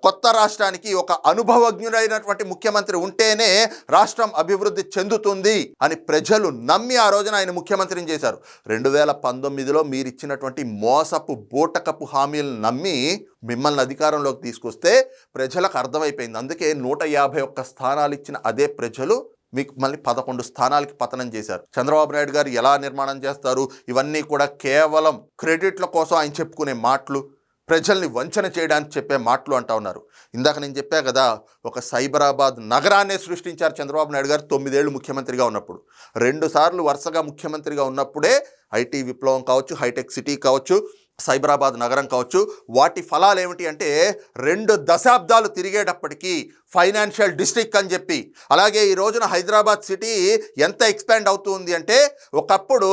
కొత్త రాష్ట్రానికి ఒక అనుభవజ్ఞుడైనటువంటి ముఖ్యమంత్రి ఉంటేనే రాష్ట్రం అభివృద్ధి చెందుతుంది అని ప్రజలు నమ్మి ఆ రోజున ఆయన ముఖ్యమంత్రిని చేశారు. 2019లో మీరు ఇచ్చినటువంటి మోసపు బూటకపు హామీలను నమ్మి మిమ్మల్ని అధికారంలోకి తీసుకొస్తే ప్రజలకు అర్థమైపోయింది. అందుకే 151 స్థానాలు ఇచ్చిన అదే ప్రజలు మీకు మళ్ళీ 11 స్థానాలకి పతనం చేశారు. చంద్రబాబు నాయుడు గారు ఎలా నిర్మాణం చేస్తారు, ఇవన్నీ కూడా కేవలం క్రెడిట్ల కోసం ఆయన చెప్పుకునే మాటలు, ప్రజల్ని వంచన చేయడానికి చెప్పే మాటలు అంటా ఉన్నారు. ఇందాక నేను చెప్పా కదా, ఒక సైబరాబాద్ నగరాన్నే సృష్టించారు చంద్రబాబు నాయుడు గారు 9 ఏళ్ళు ముఖ్యమంత్రిగా ఉన్నప్పుడు. 2 సార్లు వరుసగా ముఖ్యమంత్రిగా ఉన్నప్పుడే ఐటీ విప్లవం కావచ్చు, హైటెక్ సిటీ కావచ్చు, సైబరాబాద్ నగరం కావచ్చు, వాటి ఫలాలు ఏమిటి అంటే 2 దశాబ్దాలు తిరిగేటప్పటికీ ఫైనాన్షియల్ డిస్ట్రిక్ట్ అని చెప్పి, అలాగే ఈ రోజున హైదరాబాద్ సిటీ ఎంత ఎక్స్పాండ్ అవుతుంది అంటే ఒకప్పుడు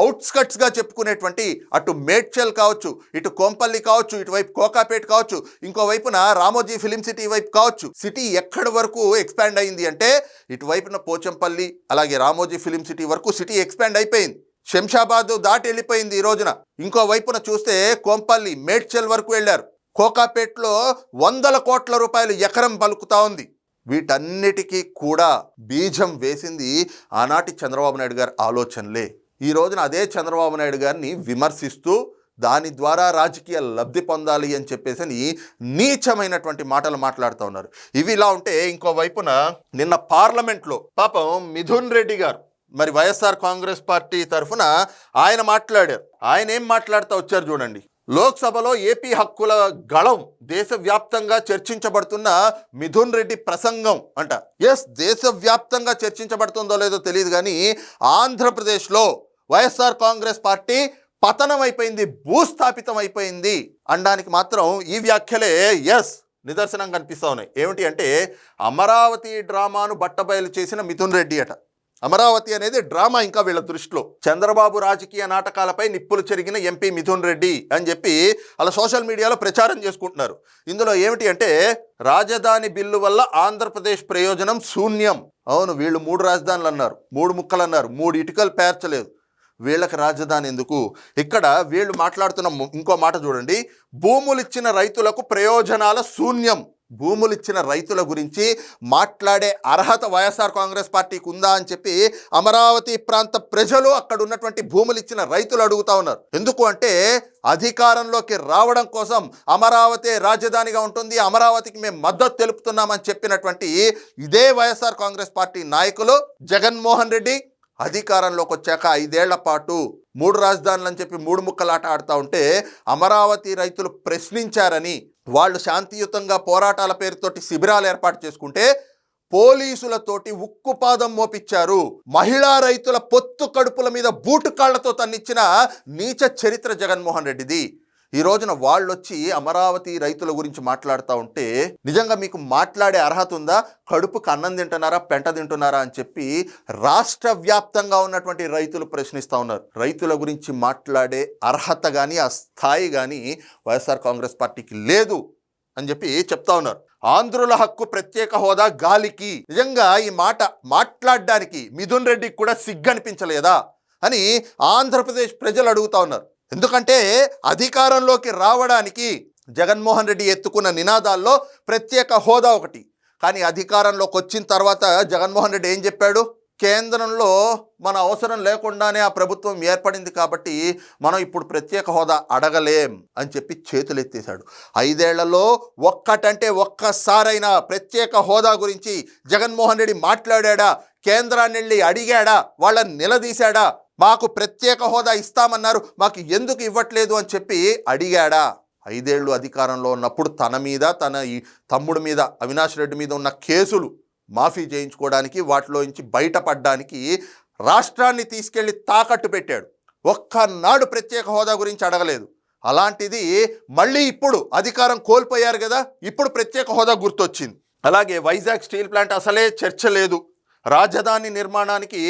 అవుట్స్కట్స్గా చెప్పుకునేటువంటి అటు మేడ్చల్ కావచ్చు, ఇటు కోంపల్లి కావచ్చు, ఇటువైపు కోకాపేట్ కావచ్చు, ఇంకోవైపున రామోజీ ఫిలిం సిటీ వైపు కావచ్చు, సిటీ ఎక్కడి వరకు ఎక్స్పాండ్ అయింది అంటే ఇటువైపున పోచంపల్లి అలాగే రామోజీ ఫిలిం సిటీ వరకు సిటీ ఎక్స్పాండ్ అయిపోయింది. శంషాబాద్ దాటి వెళ్ళిపోయింది ఈ రోజున. ఇంకో వైపున చూస్తే కోంపల్లి మేడ్చల్ వరకు వెళ్ళారు. కోకాపేట్లో 100 కోట్ల రూపాయలు ఎకరం పలుకుతా ఉంది. వీటన్నిటికీ కూడా బీజం వేసింది ఆనాటి చంద్రబాబు నాయుడు గారి ఆలోచనలే. ఈ రోజున అదే చంద్రబాబు నాయుడు గారిని విమర్శిస్తూ దాని ద్వారా రాజకీయ లబ్ధి పొందాలి అని చెప్పేసి నీచమైనటువంటి మాటలు మాట్లాడుతూ ఉన్నారు. ఇవి ఇలా ఉంటే ఇంకో వైపున నిన్న పార్లమెంట్లో పాపం మిథున్ రెడ్డి గారు మరి వైఎస్ఆర్ కాంగ్రెస్ పార్టీ తరఫున ఆయన మాట్లాడారు. ఆయన ఏం మాట్లాడుతూ వచ్చారు చూడండి. లోక్సభలో ఏపీ హక్కుల గళం దేశవ్యాప్తంగా చర్చించబడుతున్న మిథున్ రెడ్డి ప్రసంగం అంట. ఎస్, దేశవ్యాప్తంగా చర్చించబడుతుందో లేదో తెలియదు కానీ ఆంధ్రప్రదేశ్లో వైఎస్ఆర్ కాంగ్రెస్ పార్టీ పతనం అయిపోయింది, భూస్థాపితం అయిపోయింది అనడానికి మాత్రం ఈ వ్యాఖ్యలే ఎస్ నిదర్శనం కనిపిస్తూ ఉన్నాయి. ఏమిటి అంటే అమరావతి డ్రామాను బట్టబయలు చేసిన మిథున్ రెడ్డి అట. అమరావతి అనేది డ్రామా ఇంకా వీళ్ళ దృష్టిలో. చంద్రబాబు రాజకీయ నాటకాలపై నిప్పులు చెరిగిన ఎంపీ మిథున్ రెడ్డి అని చెప్పి అలా సోషల్ మీడియాలో ప్రచారం చేసుకుంటున్నారు. ఇందులో ఏమిటి అంటే రాజధాని బిల్లు వల్ల ఆంధ్రప్రదేశ్ ప్రయోజనం శూన్యం. అవును, వీళ్ళు 3 రాజధానులు అన్నారు, 3 ముక్కలు అన్నారు, 3 ఇటుకలు పేర్చలేదు. వీళ్ళకి రాజధాని ఎందుకు? ఇక్కడ వీళ్ళు మాట్లాడుతున్న ఇంకో మాట చూడండి. భూములు ఇచ్చిన రైతులకు ప్రయోజనాల శూన్యం. భూములు ఇచ్చిన రైతుల గురించి మాట్లాడే అర్హత వైఎస్ఆర్ కాంగ్రెస్ పార్టీకి ఉందా అని చెప్పి అమరావతి ప్రాంత ప్రజలు, అక్కడ ఉన్నటువంటి భూములు ఇచ్చిన రైతులు అడుగుతా ఉన్నారు. ఎందుకు అంటే అధికారంలోకి రావడం కోసం అమరావతి రాజధానిగా ఉంటుంది, అమరావతికి మేము మద్దతు తెలుపుతున్నామని చెప్పినటువంటి ఇదే వైఎస్ఆర్ కాంగ్రెస్ పార్టీ నాయకులు జగన్మోహన్ రెడ్డి అధికారంలోకి వచ్చాక 5 ఏళ్ల పాటు 3 రాజధానులు అని చెప్పి 3 ముక్కలాట ఆడుతూ ఉంటే అమరావతి రైతులు ప్రశ్నించారని, వాళ్ళు శాంతియుతంగా పోరాటాల పేరుతోటి శిబిరాలు ఏర్పాటు చేసుకుంటే పోలీసులతోటి ఉక్కుపాదం మోపించారు. మహిళా రైతుల పొత్తు కడుపుల మీద బూటు కాళ్లతో తన్నిచ్చిన నీచ చరిత్ర జగన్మోహన్ రెడ్డిది. ఈ రోజున వాళ్ళు వచ్చి అమరావతి రైతుల గురించి మాట్లాడుతూ ఉంటే నిజంగా మీకు మాట్లాడే అర్హత ఉందా? కడుపుకు అన్నం తింటున్నారా, పెంట తింటున్నారా అని చెప్పి రాష్ట్ర వ్యాప్తంగా ఉన్నటువంటి రైతులు ప్రశ్నిస్తూ ఉన్నారు. రైతుల గురించి మాట్లాడే అర్హత కానీ ఆ స్థాయి కానీ వైఎస్ఆర్ కాంగ్రెస్ పార్టీకి లేదు అని చెప్పి చెప్తా ఉన్నారు. ఆంధ్రుల హక్కు ప్రత్యేక హోదా గాలికి. నిజంగా ఈ మాట మాట్లాడడానికి మిథున్ రెడ్డికి కూడా సిగ్గనిపించలేదా అని ఆంధ్రప్రదేశ్ ప్రజలు అడుగుతా ఉన్నారు. ఎందుకంటే అధికారంలోకి రావడానికి జగన్మోహన్ రెడ్డి ఎత్తుకున్న నినాదాల్లో ప్రత్యేక హోదా ఒకటి. కానీ అధికారంలోకి వచ్చిన తర్వాత జగన్మోహన్ రెడ్డి ఏం చెప్పాడు? కేంద్రంలో మన అవసరం లేకుండానే ఆ ప్రభుత్వం ఏర్పడింది కాబట్టి మనం ఇప్పుడు ప్రత్యేక హోదా అడగలేం అని చెప్పి చేతులెత్తేశాడు. 5 ఏళ్లలో ఒక్కసారైనా ప్రత్యేక హోదా గురించి జగన్మోహన్ రెడ్డి మాట్లాడా? కేంద్రాన్ని వెళ్ళి అడిగాడా? వాళ్ళని నిలదీశాడా? మాకు ప్రత్యేక హోదా ఇస్తామన్నారు, మాకు ఎందుకు ఇవ్వట్లేదు అని చెప్పి అడిగాడా? 5 ఏళ్ళు అధికారంలో ఉన్నప్పుడు తన మీద, తన ఈ తమ్ముడి మీద, అవినాష్ రెడ్డి మీద ఉన్న కేసులు మాఫీ చేయించుకోవడానికి, వాటిలో నుంచి బయటపడడానికి రాష్ట్రాన్ని తీసుకెళ్లి తాకట్టు పెట్టాడు. ఒక్కనాడు ప్రత్యేక హోదా గురించి అడగలేదు. అలాంటిది మళ్ళీ ఇప్పుడు అధికారం కోల్పోయారు కదా, ఇప్పుడు ప్రత్యేక హోదా గుర్తొచ్చింది. అలాగే వైజాగ్ స్టీల్ ప్లాంట్ అసలే చర్చ లేదు, రాజధాని నిర్మాణానికి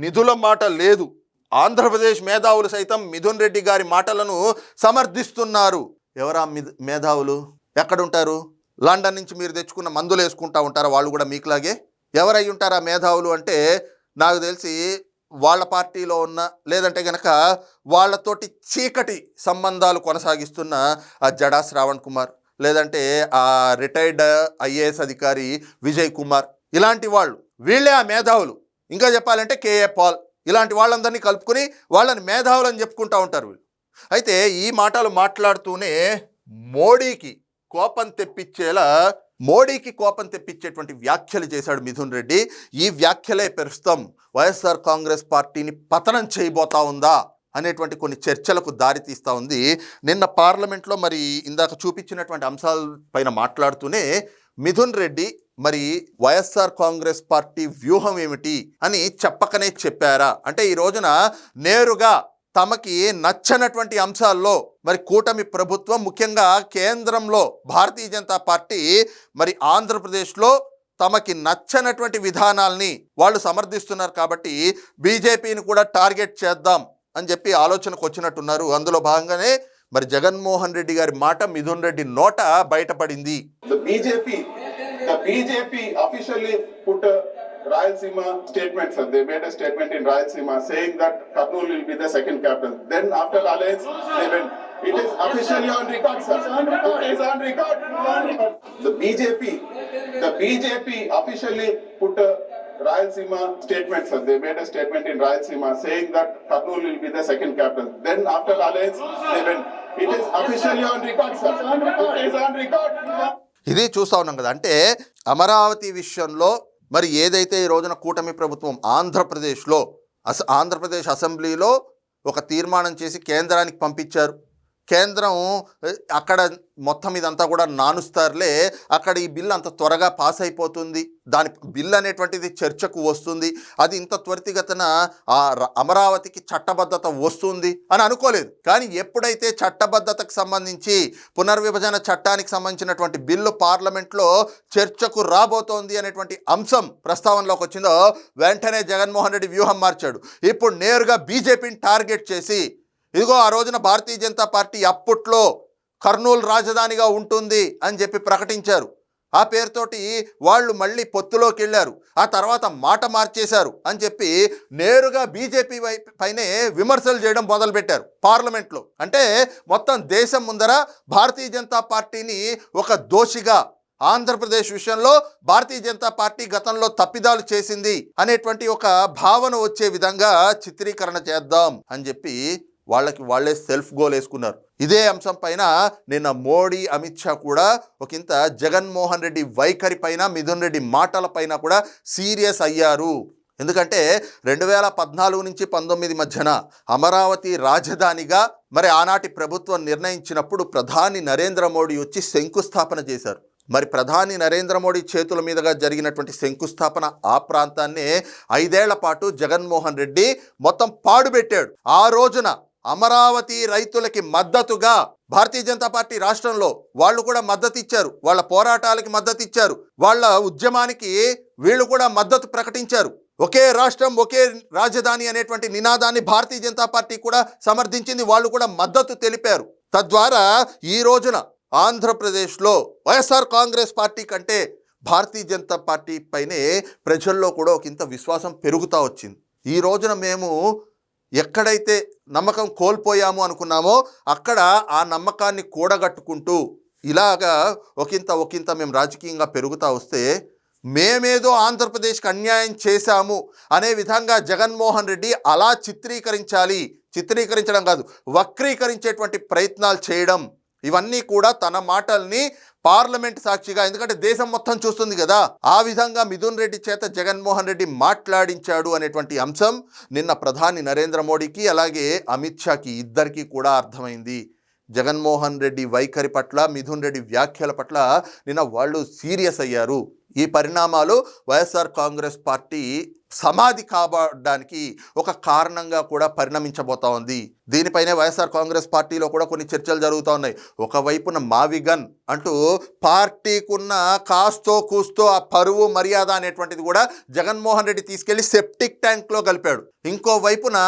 నిధుల మాట లేదు. ఆంధ్రప్రదేశ్ మేధావులు సైతం మిథున్ రెడ్డి గారి మాటలను సమర్థిస్తున్నారు. ఎవరా మేధావులు? ఎక్కడుంటారు? లండన్ నుంచి మీరు తెచ్చుకున్న మందులు వేసుకుంటా ఉంటారా వాళ్ళు కూడా మీకులాగే? ఎవరై ఉంటారా మేధావులు అంటే నాకు తెలిసి వాళ్ళ పార్టీలో ఉన్న లేదంటే గనక వాళ్ళతోటి చీకటి సంబంధాలు కొనసాగిస్తున్న ఆ జడా శ్రావణ్ కుమార్, లేదంటే ఆ రిటైర్డ్ ఐఏఎస్ అధికారి విజయ్ కుమార్, ఇలాంటి వాళ్ళు, వీళ్ళే ఆ మేధావులు. ఇంకా చెప్పాలంటే కేఏ పాల్, ఇలాంటి వాళ్ళందరినీ కలుపుకొని వాళ్ళని మేధావులు అని చెప్పుకుంటూ ఉంటారు వీళ్ళు. అయితే ఈ మాటలు మాట్లాడుతూనే మోడీకి కోపం తెప్పించేటువంటి వ్యాఖ్యలు చేశాడు మిథున్ రెడ్డి. ఈ వ్యాఖ్యలే ప్రస్తుతం వైఎస్ఆర్ కాంగ్రెస్ పార్టీని పతనం చేయబోతా ఉందా అనేటువంటి కొన్ని చర్చలకు దారితీస్తూ ఉంది. నిన్న పార్లమెంట్లో మరి ఇందాక చూపించినటువంటి అంశాల పైన మాట్లాడుతూనే మిథున్ రెడ్డి మరి వైఎస్ఆర్ కాంగ్రెస్ పార్టీ వ్యూహం ఏమిటి అని చెప్పకనే చెప్పారా అంటే, ఈ రోజున నేరుగా తమకి నచ్చనటువంటి అంశాల్లో మరి కూటమి ప్రభుత్వం, ముఖ్యంగా కేంద్రంలో భారతీయ జనతా పార్టీ మరి ఆంధ్రప్రదేశ్లో తమకి నచ్చనటువంటి విధానాల్ని వాళ్ళు సమర్థిస్తున్నారు కాబట్టి బీజేపీని కూడా టార్గెట్ చేద్దాం అని చెప్పి ఆలోచనకు వచ్చినట్టున్నారు. అందులో భాగంగానే మరి జగన్మోహన్ రెడ్డి గారి మాట మిథున్ రెడ్డి నోట బయటపడింది. The BJP officially put a Rayalaseema statement, sir. They made a statement in Rayalaseema saying that Kurnool will be the second capital. Then after alliance, they went. It is officially on record, sir. It is on record. The BJP officially put a Rayalaseema statement, sir. They made a statement in Rayalaseema saying that Kurnool will be the second capital. Then after alliance, they went. It is officially on record, sir. It is on record. ఇది చూస్తూ ఉన్నాం కదా. అంటే అమరావతి విషయంలో మరి ఏదైతే ఈ రోజున కూటమి ప్రభుత్వం ఆంధ్రప్రదేశ్ అసెంబ్లీలో ఒక తీర్మానం చేసి కేంద్రానికి పంపించారు. కేంద్రం అక్కడ మొత్తం ఇదంతా కూడా నానుస్తారులే, అక్కడ ఈ బిల్ అంత త్వరగా పాస్ అయిపోతుంది, దాని బిల్ అనేటువంటిది చర్చకు వస్తుంది, అది ఇంత త్వరితగతిన అమరావతికి చట్టబద్ధత వస్తుంది అని అనుకోలేదు. కానీ ఎప్పుడైతే చట్టబద్ధతకు సంబంధించి పునర్విభజన చట్టానికి సంబంధించినటువంటి బిల్లు పార్లమెంట్లో చర్చకు రాబోతోంది అనేటువంటి అంశం ప్రస్తావనలోకి వచ్చిందో వెంటనే జగన్మోహన్ రెడ్డి వ్యూహం మార్చాడు. ఇప్పుడు నేరుగా బీజేపీని టార్గెట్ చేసి ఇదిగో ఆ రోజున భారతీయ జనతా పార్టీ అప్పట్లో కర్నూలు రాజధానిగా ఉంటుంది అని చెప్పి ప్రకటించారు. ఆ పేరుతోటి వాళ్ళు మళ్ళీ పొత్తులోకి వెళ్ళారు, ఆ తర్వాత మాట మార్చేశారు అని చెప్పి నేరుగా బీజేపీ పైనే విమర్శలు చేయడం మొదలుపెట్టారు పార్లమెంట్లో. అంటే మొత్తం దేశం ముందర భారతీయ జనతా పార్టీని ఒక దోషిగా, ఆంధ్రప్రదేశ్ విషయంలో భారతీయ జనతా పార్టీ గతంలో తప్పిదాలు చేసింది అనేటువంటి ఒక భావన వచ్చే విధంగా చిత్రీకరణ చేద్దాం అని చెప్పి వాళ్ళే సెల్ఫ్ గోల్ వేసుకున్నారు. ఇదే అంశం పైన నిన్న మోడీ, అమిత్ షా కూడా ఒకంత జగన్మోహన్ రెడ్డి వైఖరి పైన, మిథున్ రెడ్డి మాటల పైన కూడా సీరియస్ అయ్యారు. ఎందుకంటే 2014 నుంచి 19 మధ్యన అమరావతి రాజధానిగా మరి ఆనాటి ప్రభుత్వం నిర్ణయించినప్పుడు ప్రధాని నరేంద్ర మోడీ వచ్చి శంకుస్థాపన చేశారు. మరి ప్రధాని నరేంద్ర మోడీ చేతుల మీదుగా జరిగినటువంటి శంకుస్థాపన ఆ ప్రాంతాన్నే 5 ఏళ్ల పాటు జగన్మోహన్ రెడ్డి మొత్తం పాడుపెట్టాడు. ఆ రోజున అమరావతి రైతులకి మద్దతుగా భారతీయ జనతా పార్టీ రాష్ట్రంలో వాళ్ళు కూడా మద్దతు ఇచ్చారు, వాళ్ళ పోరాటాలకి మద్దతు ఇచ్చారు, వాళ్ళ ఉద్యమానికి వీళ్ళు కూడా మద్దతు ప్రకటించారు. ఒకే రాష్ట్రం ఒకే రాజధాని అనేటువంటి నినాదాన్ని భారతీయ జనతా పార్టీ కూడా సమర్థించింది, వాళ్ళు కూడా మద్దతు తెలిపారు. తద్వారా ఈ రోజున ఆంధ్రప్రదేశ్లో వైఎస్ఆర్ కాంగ్రెస్ పార్టీ కంటే భారతీయ జనతా పార్టీ పైనే ప్రజల్లో కూడా ఒకంత విశ్వాసం పెరుగుతూ వచ్చింది. ఈ రోజున మేము ఎక్కడైతే నమ్మకం కోల్పోయాము అనుకున్నామో అక్కడ ఆ నమ్మకాన్ని కూడగట్టుకుంటూ ఇలాగా ఒకంత మేము రాజకీయంగా పెరుగుతూ వస్తే మేమేదో ఆంధ్రప్రదేశ్కి అన్యాయం చేశాము అనే విధంగా జగన్మోహన్ రెడ్డి అలా చిత్రీకరించడం కాదు, వక్రీకరించేటువంటి ప్రయత్నాలు చేయడం, ఇవన్నీ కూడా తన మాటల్ని పార్లమెంట్ సాక్షిగా, ఎందుకంటే దేశం మొత్తం చూస్తుంది కదా, ఆ విధంగా మిథున్ రెడ్డి చేత జగన్మోహన్ రెడ్డి మాట్లాడించాడు అనేటువంటి అంశం నిన్న ప్రధాని నరేంద్ర మోడీకి అలాగే అమిత్ షాకి ఇద్దరికీ కూడా అర్థమైంది. జగన్మోహన్ రెడ్డి వైఖరి పట్ల, మిథున్ రెడ్డి వ్యాఖ్యల పట్ల నిన్న వాళ్ళు సీరియస్ అయ్యారు. ఈ పరిణామాలు వైఎస్ఆర్ కాంగ్రెస్ పార్టీ సమాధి కాబడడానికి ఒక కారణంగా కూడా పరిణమించబోతా ఉంది. దీనిపైనే వైఎస్ఆర్ కాంగ్రెస్ పార్టీలో కూడా కొన్ని చర్చలు జరుగుతూ ఉన్నాయి. ఒకవైపున మావిగన్ అంటూ పార్టీకున్న కాస్తో కూస్తో ఆ పరువు మర్యాద అనేటువంటిది కూడా జగన్మోహన్ రెడ్డి తీసుకెళ్లి సెప్టిక్ ట్యాంక్లో కలిపాడు. ఇంకో వైపున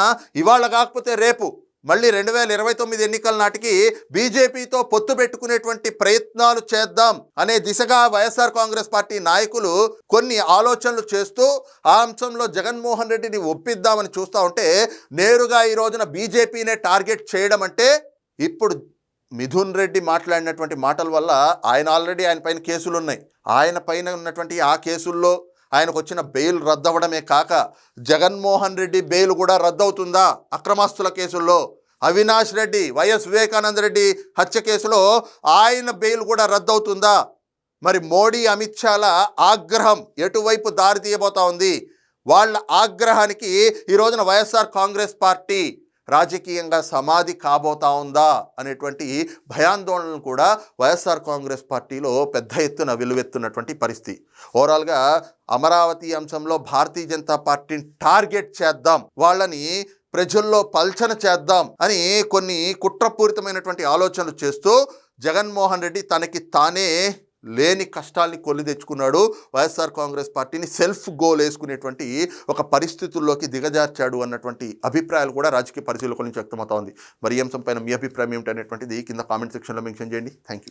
ఇవాళ కాకపోతే రేపు మళ్ళీ 2029 ఎన్నికల నాటికి బీజేపీతో పొత్తు పెట్టుకునేటువంటి ప్రయత్నాలు చేద్దాం అనే దిశగా వైఎస్ఆర్ కాంగ్రెస్ పార్టీ నాయకులు కొన్ని ఆలోచనలు చేస్తూ ఆ అంశంలో జగన్మోహన్ రెడ్డిని ఒప్పిద్దామని చూస్తూ ఉంటే నేరుగా ఈ రోజున బీజేపీనే టార్గెట్ చేయడం అంటే ఇప్పుడు మిథున్ రెడ్డి మాట్లాడినటువంటి మాటల వల్ల ఆయన పైన కేసులు ఉన్నాయి. ఆయన పైన ఉన్నటువంటి ఆ కేసుల్లో ఆయనకు వచ్చిన బెయిల్ రద్దవడమే కాక జగన్మోహన్ రెడ్డి బెయిల్ కూడా రద్దవుతుందా? అక్రమాస్తుల కేసుల్లో అవినాష్ రెడ్డి, వైఎస్ వివేకానంద రెడ్డి హత్య కేసులో ఆయన బెయిల్ కూడా రద్దవుతుందా? మరి మోడీ అమిత్ షాల ఆగ్రహం ఎటువైపు దారి తీయబోతా ఉంది? వాళ్ళ ఆగ్రహానికి ఈ రోజున వైఎస్ఆర్ కాంగ్రెస్ పార్టీ రాజకీయంగా సమాధి కాబోతా ఉందా అనేటువంటి భయాందోళనలు కూడా వైఎస్ఆర్ కాంగ్రెస్ పార్టీలో పెద్ద ఎత్తున వెలువెత్తున్నటువంటి పరిస్థితి. ఓవరాల్గా అమరావతి అంశంలో భారతీయ జనతా పార్టీని టార్గెట్ చేద్దాం, వాళ్ళని ప్రజల్లో పల్చన చేద్దాం అని కొన్ని కుట్రపూరితమైనటువంటి ఆలోచనలు చేస్తూ జగన్మోహన్ రెడ్డి తనకి తానే లేని కష్టాల్ని కొని తెచ్చుకున్నాడు. వైఎస్ఆర్ కాంగ్రెస్ పార్టీని సెల్ఫ్ గోల్ వేసుకునేటువంటి ఒక పరిస్థితుల్లోకి దిగజార్చాడు అన్నటువంటి అభిప్రాయాలు కూడా రాజకీయ పరిశీలకుల నుంచి వ్యక్తమవుతా ఉంది. మరి ఈ అంశం పైన మీ అభిప్రాయం ఏమిటనేటువంటిది కింద కామెంట్ సెక్షన్లో మెన్షన్ చేయండి. Thank you.